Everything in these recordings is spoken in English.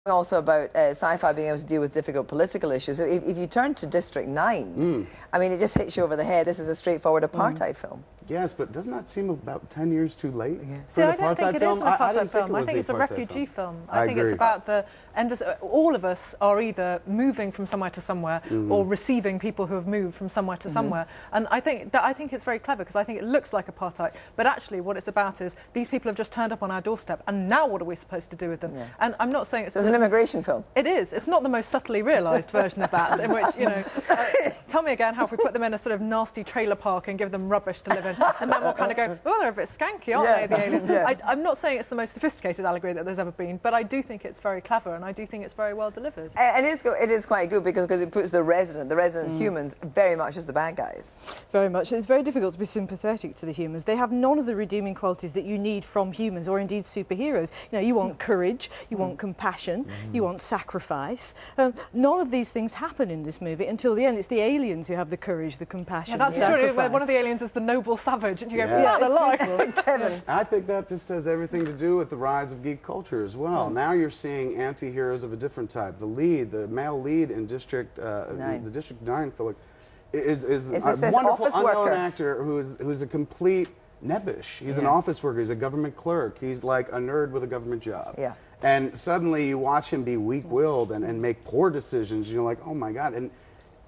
Also about sci-fi being able to deal with difficult political issues. So if you turn to District 9, I mean, it just hits you over the head. This is a straightforward apartheid film. Yes, but doesn't that seem about 10 years too late? Yeah. See, I don't think it is an apartheid film. I think it's a refugee film. I think it's about the endless... All of us are either moving from somewhere to somewhere or receiving people who have moved from somewhere to somewhere. And I think it's very clever because I think it looks like apartheid, but actually what it's about is these people have just turned up on our doorstep and now what are we supposed to do with them? Yeah. And I'm not saying it's... So it's an immigration film. It is. It's not the most subtly realised version of that, in which, you know, tell me again how if we put them in a sort of nasty trailer park and give them rubbish to live in, and then we'll kind of go, oh, they're a bit skanky, aren't they, the aliens? I'm not saying it's the most sophisticated allegory that there's ever been, but I do think it's very clever, and I do think it's very well delivered. And it is quite good because it puts the resident humans very much as the bad guys. Very much. It's very difficult to be sympathetic to the humans. They have none of the redeeming qualities that you need from humans, or indeed superheroes. You know, you want courage, you want compassion, you want sacrifice. None of these things happen in this movie until the end. It's the aliens who have the courage, the compassion, that's the sacrifice. True. One of the aliens is the noble savage, and you go, yeah, alive. Kevin. I think that just has everything to do with the rise of geek culture as well. Now you're seeing anti-heroes of a different type. The male lead in District 9 film is a wonderful unknown actor who's a complete nebbish. He's an office worker. He's a government clerk. He's like a nerd with a government job. Yeah. And suddenly you watch him be weak-willed and make poor decisions. And you're like, oh my God. And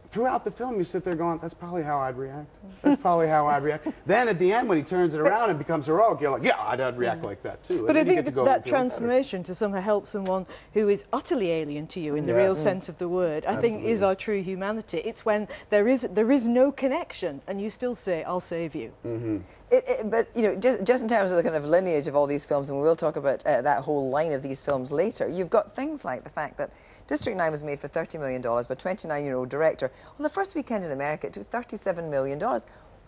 throughout the film, you sit there going, that's probably how I'd react. That's probably how I'd react. Then at the end, when he turns it around and becomes heroic, you're like, yeah, I'd react like that too. But I think that transformation to somehow help someone who is utterly alien to you in the real sense of the word, I think is our true humanity. It's when there is no connection and you still say, I'll save you. But, you know, just in terms of the kind of lineage of all these films, and we will talk about that whole line of these films later, you've got things like the fact that District 9 was made for $30 million by a 29-year-old director. On the first weekend in America, it took $37 million.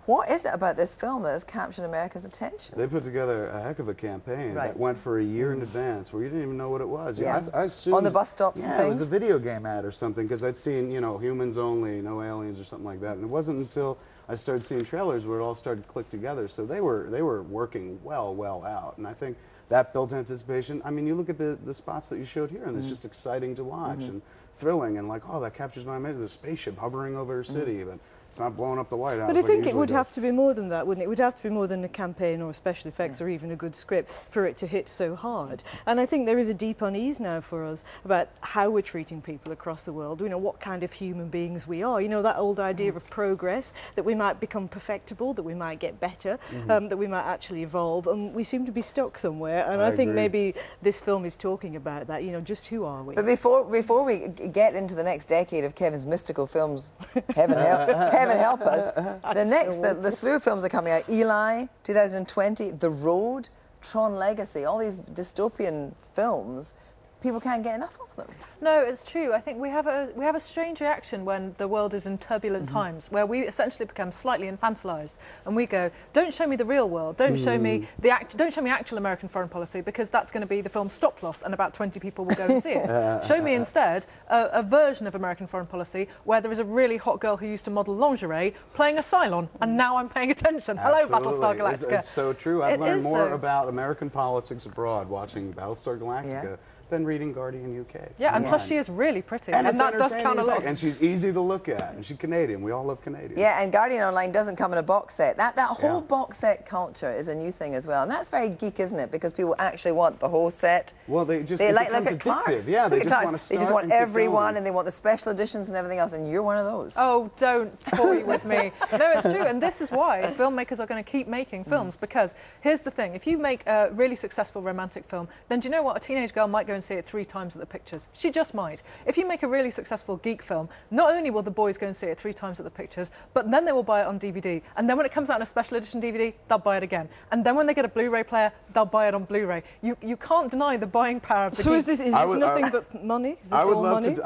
What is it about this film that has captured America's attention? They put together a heck of a campaign that went for a year in advance where you didn't even know what it was. Yeah. I assumed, on the bus stops and things? It was a video game ad or something, because I'd seen, you know, humans only, no aliens or something like that. And it wasn't until I started seeing trailers where it all started to click together. So they were working well out. And I think that built anticipation. I mean, you look at the spots that you showed here, and it's just exciting to watch and thrilling, and like, oh, that captures my imagination. The spaceship hovering over a city, but it's not blowing up the White House. But I think it would have to be more than that, wouldn't it? It would have to be more than a campaign or special effects or even a good script for it to hit so hard. And I think there is a deep unease now for us about how we're treating people across the world, you know, what kind of human beings we are. You know, that old idea of progress, that we might become perfectible, that we might get better, that we might actually evolve, and we seem to be stuck somewhere. And I think maybe this film is talking about that, you know, just who are we? But before we get into the next decade of Kevin's mystical films, heaven help us, the slew of films are coming out. Eli, 2020, The Road, Tron Legacy, all these dystopian films, people can't get enough of them. No, it's true. I think we have a strange reaction when the world is in turbulent times, where we essentially become slightly infantilized, and we go, don't show me the real world, don't show me don't show me actual American foreign policy, because that's going to be the film Stop Loss, and about 20 people will go and see it. Show me instead a version of American foreign policy where there is a really hot girl who used to model lingerie playing a Cylon, and now I'm paying attention. Hello, Battlestar Galactica. It's so true. I've learned more about American politics abroad watching Battlestar Galactica than reading Guardian UK. Yeah, and plus she is really pretty, and that does count a lot. And she's easy to look at, and she's Canadian. We all love Canadians. Yeah, and Guardian Online doesn't come in a box set. That whole box set culture is a new thing as well, and that's very geek, isn't it? Because people actually want the whole set. Well, they look at Clark's. Yeah, they just want everyone, and they want the special editions and everything else, and you're one of those. Oh, don't toy with me. No, it's true, and this is why filmmakers are going to keep making films, because here's the thing: if you make a really successful romantic film, then do you know what? A teenage girl might go and see it 3 times at the pictures. She just might. If you make a really successful geek film, not only will the boys go and see it 3 times at the pictures, but then they will buy it on DVD. And then when it comes out in a special edition DVD, they'll buy it again. And then when they get a Blu-ray player, they'll buy it on Blu-ray. You can't deny the buying power of the geek. So is this nothing but money? Is this I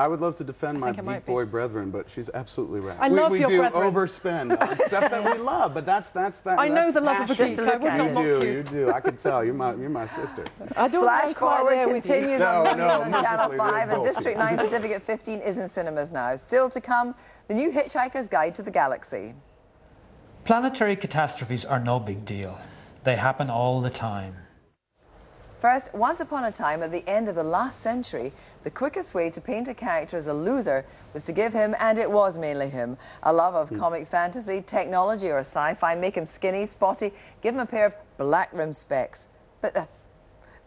would love to defend my geek boy brethren, but she's absolutely right. I love your brethren. We do overspend on stuff that we love, but that's I know the love of a geek. I would not mock you. You do. I can tell. You're my sister. I don't Flash Forward continues on Channel 5, and don't. District 9 Certificate 15 is in cinemas now. Still to come, the new Hitchhiker's Guide to the Galaxy. Planetary catastrophes are no big deal. They happen all the time. First, once upon a time, at the end of the last century, the quickest way to paint a character as a loser was to give him, and it was mainly him, a love of comic fantasy, technology, or sci-fi, make him skinny, spotty, give him a pair of black rim specs. But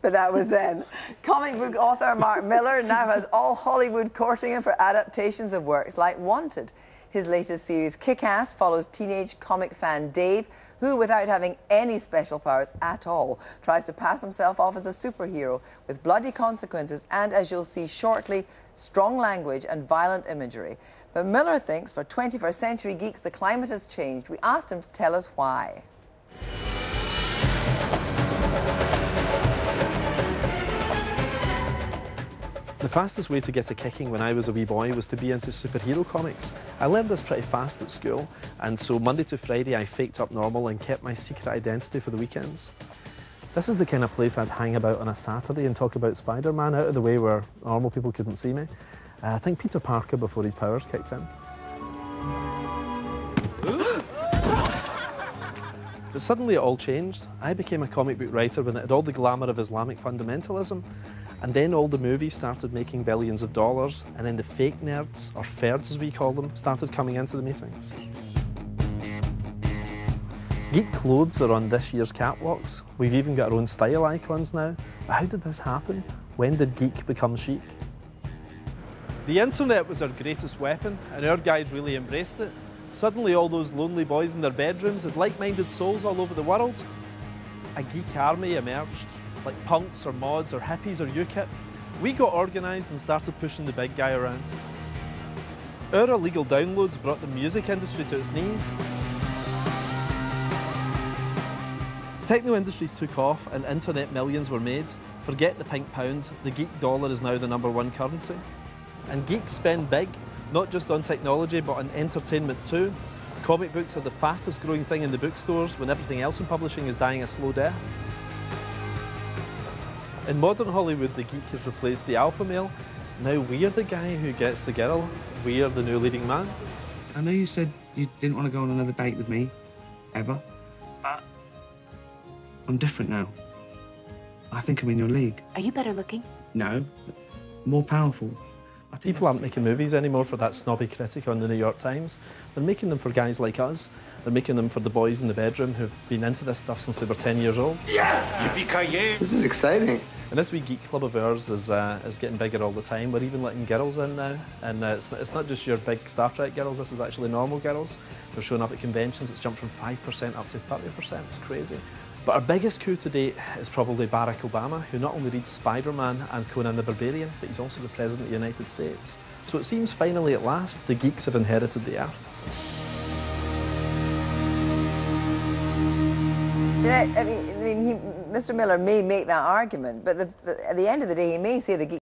that was then. Comic book author Mark Millar now has all Hollywood courting him for adaptations of works like Wanted. His latest series, Kick-Ass, follows teenage comic fan Dave, who, without having any special powers at all, tries to pass himself off as a superhero with bloody consequences and, as you'll see shortly, strong language and violent imagery. But Millar thinks for 21st century geeks, the climate has changed. We asked him to tell us why. The fastest way to get a kicking when I was a wee boy was to be into superhero comics. I learned this pretty fast at school, and so Monday to Friday I faked up normal and kept my secret identity for the weekends. This is the kind of place I'd hang about on a Saturday and talk about Spider-Man out of the way where normal people couldn't see me. I think Peter Parker before his powers kicked in. But suddenly it all changed. I became a comic book writer when it had all the glamour of Islamic fundamentalism. And then all the movies started making billions of dollars, and then the fake nerds, or ferds as we call them, started coming into the meetings. Geek clothes are on this year's catwalks. We've even got our own style icons now. But how did this happen? When did geek become chic? The internet was our greatest weapon, and our guys really embraced it. Suddenly all those lonely boys in their bedrooms had like-minded souls all over the world. A geek army emerged. Like punks or mods or hippies or UKIP, we got organised and started pushing the big guy around. Our illegal downloads brought the music industry to its knees. Techno industries took off and internet millions were made. Forget the pink pound, the geek dollar is now the #1 currency. And geeks spend big, not just on technology but on entertainment too. Comic books are the fastest growing thing in the bookstores when everything else in publishing is dying a slow death. In modern Hollywood, the geek has replaced the alpha male. Now we're the guy who gets the girl. We're the new leading man. I know you said you didn't want to go on another date with me, ever. I'm different now. I think I'm in your league. Are you better looking? No, more powerful. People aren't making movies anymore for that snobby critic on the New York Times. They're making them for guys like us. They're making them for the boys in the bedroom who've been into this stuff since they were 10 years old. Yes! Yippee-ki-yay! This is exciting. And this wee geek club of ours is getting bigger all the time. We're even letting girls in now. And it's not just your big Star Trek girls, this is actually normal girls. They're showing up at conventions. It's jumped from 5% up to 30%. It's crazy. But our biggest coup to date is probably Barack Obama, who not only reads Spider-Man and Conan the Barbarian, but he's also the President of the United States. So it seems finally at last, the geeks have inherited the earth. Jeanette, I mean, Mr. Millar may make that argument, but at the end of the day, he may say the geeks